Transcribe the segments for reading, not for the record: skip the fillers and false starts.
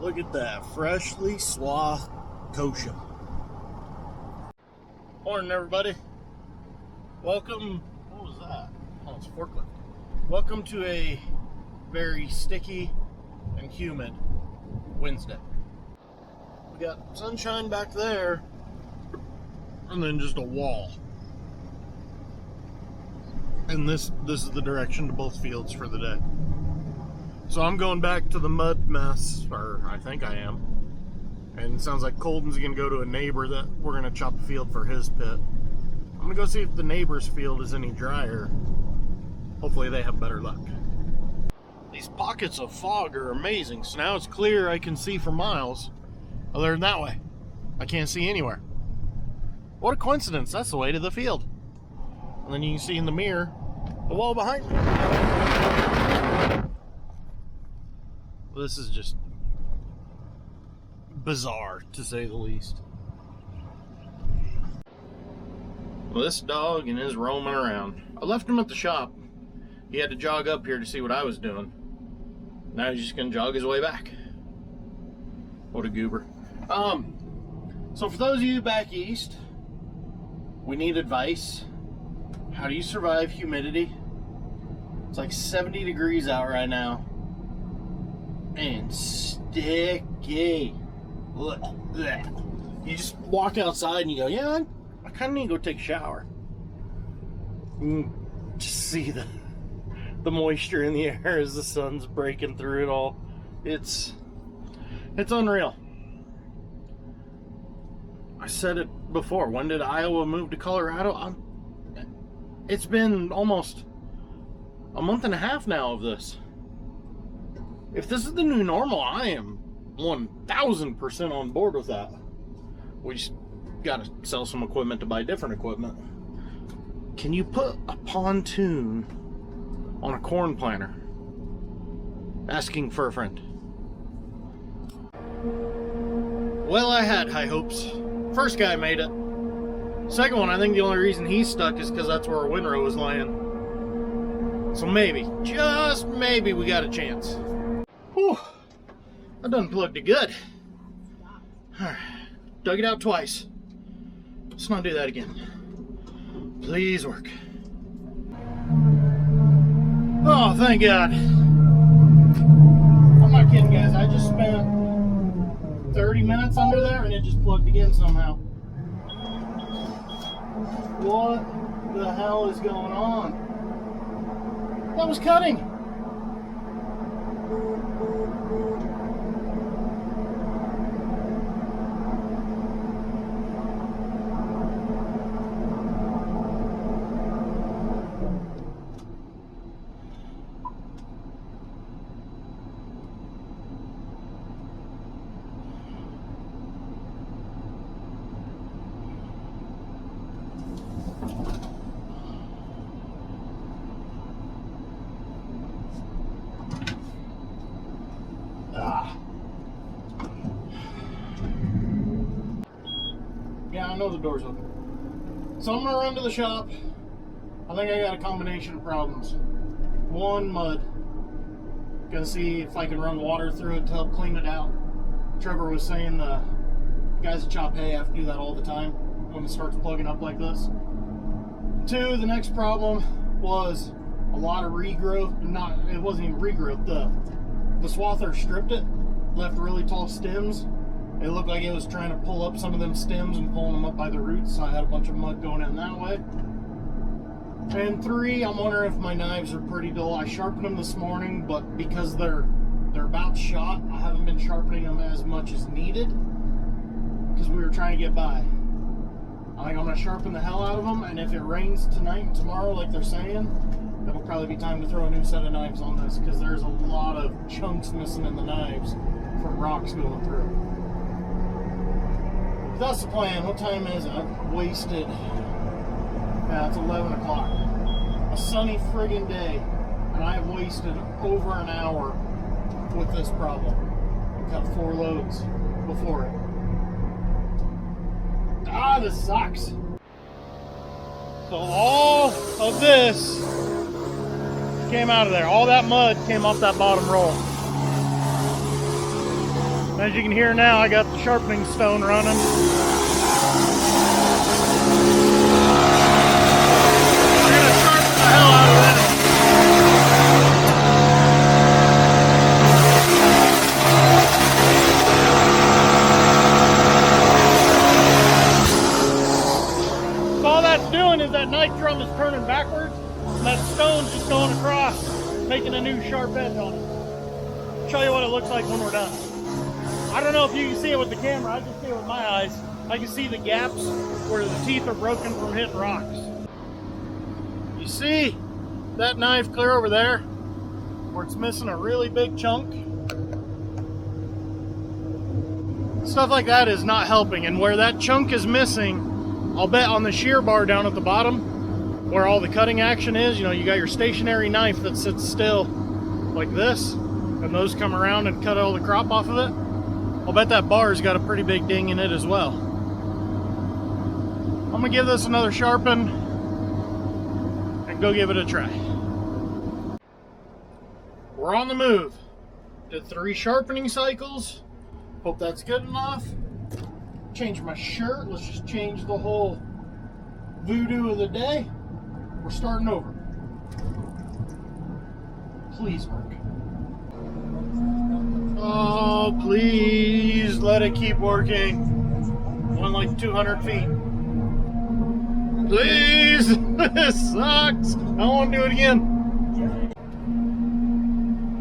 Look at that, freshly swathed kochia. Morning, everybody. Welcome. What was that? Oh, it's a forklift. Welcome to a very sticky and humid Wednesday. We got sunshine back there, and then just a wall. And this is the direction to both fields for the day. So I'm going back to the mud mess, or I think I am. And it sounds like Colton's gonna go to a neighbor that we're gonna chop a field for his pit. I'm gonna go see if the neighbor's field is any drier. Hopefully they have better luck. These pockets of fog are amazing. So now it's clear, I can see for miles. Other than that way, I can't see anywhere. What a coincidence, that's the way to the field. And then you can see in the mirror the wall behind me. This is just bizarre, to say the least. Well, this dog and his roaming around. I left him at the shop. He had to jog up here to see what I was doing. Now he's just gonna jog his way back. What a goober. So for those of you back east, we need advice. How do you survive humidity? It's like 70 degrees out right now. And sticky. You just walk outside and you go, yeah, I kind of need to go take a shower. Just see the moisture in the air as the sun's breaking through it all. It's unreal. I said it before. When did Iowa move to Colorado? It's been almost a month and a half now of this. If this is the new normal, I am 1000% on board with that. We just gotta sell some equipment to buy different equipment. Can you put a pontoon on a corn planter? Asking for a friend. Well, I had high hopes. First guy made it. Second one, I think the only reason he's stuck is because that's where our windrow was laying. So maybe, just maybe, we got a chance. Whew, I done plugged it good. Alright, dug it out twice. Let's not do that again. Please work. Oh, thank God. I'm not kidding, guys. I just spent 30 minutes under there and it just plugged again somehow. What the hell is going on? That was cutting. Yeah, I know the door's open. So I'm gonna run to the shop. I think I got a combination of problems. One, mud. Gonna see if I can run water through it to help clean it out. Trevor was saying the guys that chop hay have to do that all the time when it starts plugging up like this. Two, the next problem was a lot of regrowth. It wasn't even regrowth. The swather stripped it, left really tall stems. It looked like it was trying to pull up some of them stems and pulling them up by the roots, so I had a bunch of mud going in that way. And three, I'm wondering if my knives are pretty dull. I sharpened them this morning, but because they're about shot, I haven't been sharpening them as much as needed because we were trying to get by. I think I'm going to sharpen the hell out of them, and if it rains tonight and tomorrow like they're saying, it'll probably be time to throw a new set of knives on this because there's a lot of chunks missing in the knives from rocks going through. That's the plan. What time is it? I've wasted... Yeah, it's 11 o'clock. A sunny friggin' day, and I have wasted over an hour with this problem. I cut 4 loads before it. Ah, this sucks. So all of this came out of there. All that mud came off that bottom roll. As you can hear now, I got the sharpening stone running. We're gonna sharpen the hell out of this. So all that's doing is that knife drum is turning backwards, and that stone's just going across, making a new sharp edge on it. I'll show you what it looks like when we're done. I don't know if you can see it with the camera, I can see it with my eyes. I can see the gaps where the teeth are broken from hitting rocks. You see that knife clear over there, where it's missing a really big chunk? Stuff like that is not helping, and where that chunk is missing, I'll bet on the shear bar down at the bottom, where all the cutting action is, you know, you got your stationary knife that sits still like this, and those come around and cut all the crop off of it. I'll bet that bar's got a pretty big ding in it as well. I'm gonna give this another sharpen and go give it a try. We're on the move. Did 3 sharpening cycles. Hope that's good enough. Change my shirt. Let's just change the whole voodoo of the day. We're starting over. Please work. Oh, please let it keep working. Went like 200 feet. Please, this sucks. I don't want to do it again.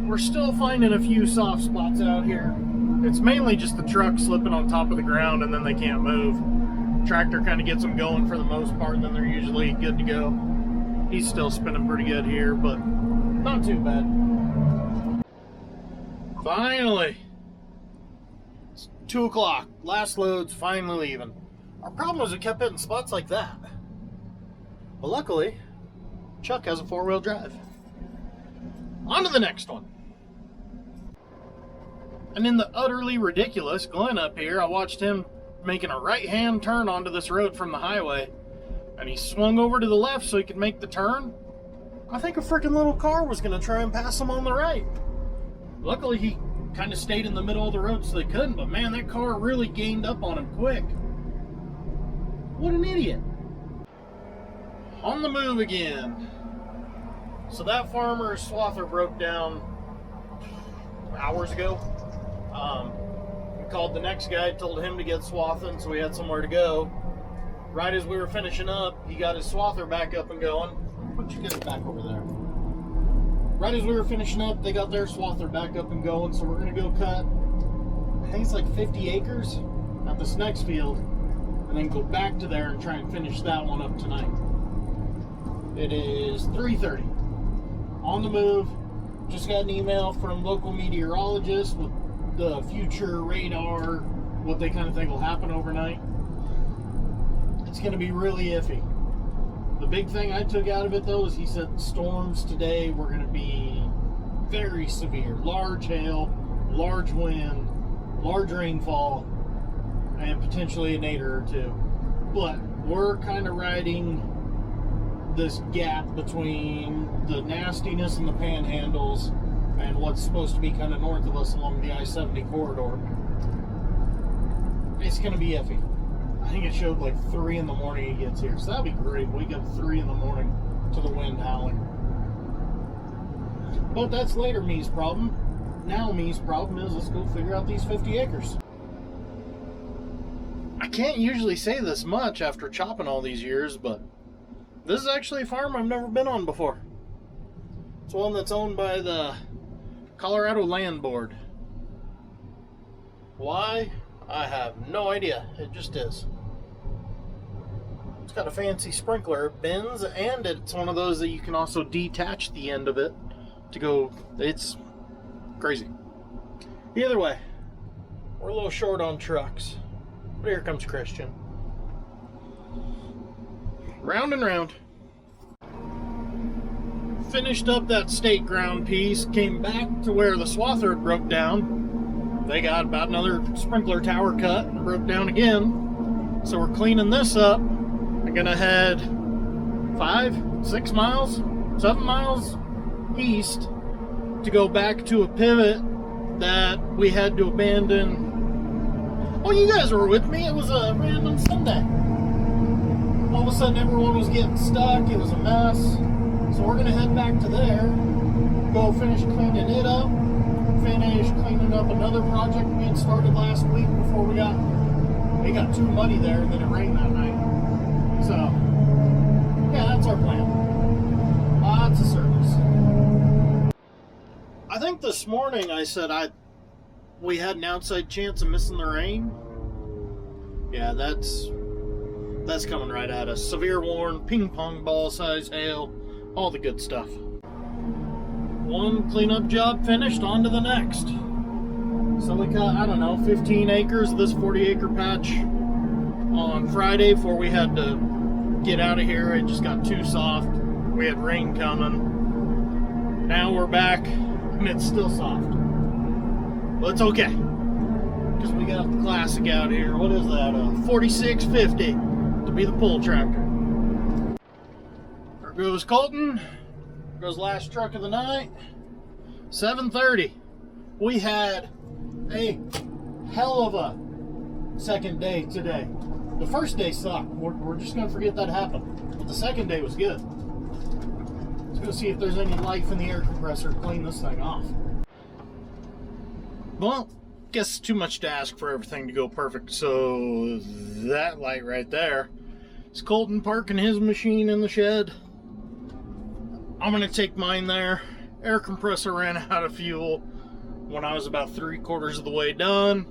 We're still finding a few soft spots out here. It's mainly just the truck slipping on top of the ground and then they can't move. Tractor kind of gets them going for the most part, and then they're usually good to go. He's still spinning pretty good here, but not too bad. Finally, it's 2 o'clock. Last load's finally leaving. Our problem was it kept hitting spots like that. But luckily, Chuck has a 4-wheel drive. On to the next one. And in the utterly ridiculous Glenn up here, I watched him making a right-hand turn onto this road from the highway. And he swung over to the left so he could make the turn. I think a freaking little car was going to try and pass him on the right. Luckily, he kind of stayed in the middle of the road so they couldn't, but man, that car really gained up on him quick. What an idiot. On the move again. So that farmer's swather broke down hours ago. We called the next guy, told him to get swathing so we had somewhere to go. Right as we were finishing up, he got his swather back up and going. Why don't you get it back over there? Right as we were finishing up, they got their swather back up and going, so we're going to go cut, I think it's like 50 acres at this next field, and then go back to there and try and finish that one up tonight. It is 3:30. On the move. Just got an email from local meteorologists with the future radar, what they kind of think will happen overnight. It's going to be really iffy. The big thing I took out of it, though, is he said storms today were going to be very severe. Large hail, large wind, large rainfall, and potentially a nadir or two. But we're kind of riding this gap between the nastiness and the panhandles and what's supposed to be kind of north of us along the I-70 corridor. It's going to be iffy. I think it showed like 3 in the morning he gets here. So that'd be great. Wake up 3 in the morning to the wind howling. But that's later me's problem. Now me's problem is let's go figure out these 50 acres. I can't usually say this much after chopping all these years, but this is actually a farm I've never been on before. It's one that's owned by the Colorado Land Board. Why? I have no idea. It just is. It's got a fancy sprinkler, it bends, and it's one of those that you can also detach the end of it to go. It's crazy. Either way, we're a little short on trucks. But here comes Christian. Round and round. Finished up that stake ground piece, came back to where the swather had broke down. They got about another sprinkler tower cut and broke down again. So we're cleaning this up. I'm gonna head 5, 6 miles, 7 miles east to go back to a pivot that we had to abandon. Oh, you guys were with me. It was a random Sunday. All of a sudden, everyone was getting stuck. It was a mess. So we're going to head back to there, go finish cleaning it up, finish cleaning up another project we had started last week before it got too muddy there, and then it rained that night. So, yeah, that's our plan. Lots of service. I think this morning I said we had an outside chance of missing the rain. Yeah, that's coming right at us. Severe warn, ping pong ball size hail, all the good stuff. One cleanup job finished, on to the next. So we cut, I don't know, 15 acres of this 40-acre patch on Friday before we had to get out of here. It just got too soft. We had rain coming. Now we're back, and it's still soft. But it's okay, because we got the classic out here. What is that? A 4650 to be the pull tractor. There goes Colton. There goes last truck of the night. 7:30. We had a hell of a second day today. The first day sucked. We're just going to forget that happened. But the second day was good. Let's go see if there's any life in the air compressor to clean this thing off. Well, guess it's too much to ask for everything to go perfect. So that light right there is Colton parking his machine in the shed. I'm going to take mine there. Air compressor ran out of fuel when I was about 3/4 of the way done.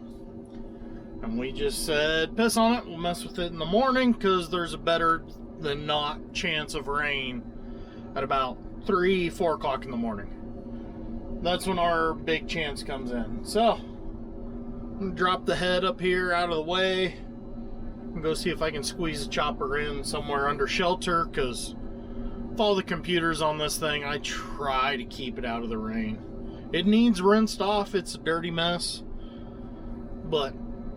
And we just said, piss on it, we'll mess with it in the morning, because there's a better than not chance of rain at about 3-4 o'clock in the morning. That's when our big chance comes in. So, I'm going to drop the head up here out of the way and go see if I can squeeze the chopper in somewhere under shelter, because with all the computers on this thing, I try to keep it out of the rain. It needs rinsed off. It's a dirty mess. But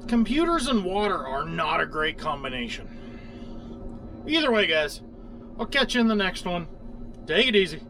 computers and water are not a great combination. Either way, guys, I'll catch you in the next one. Take it easy.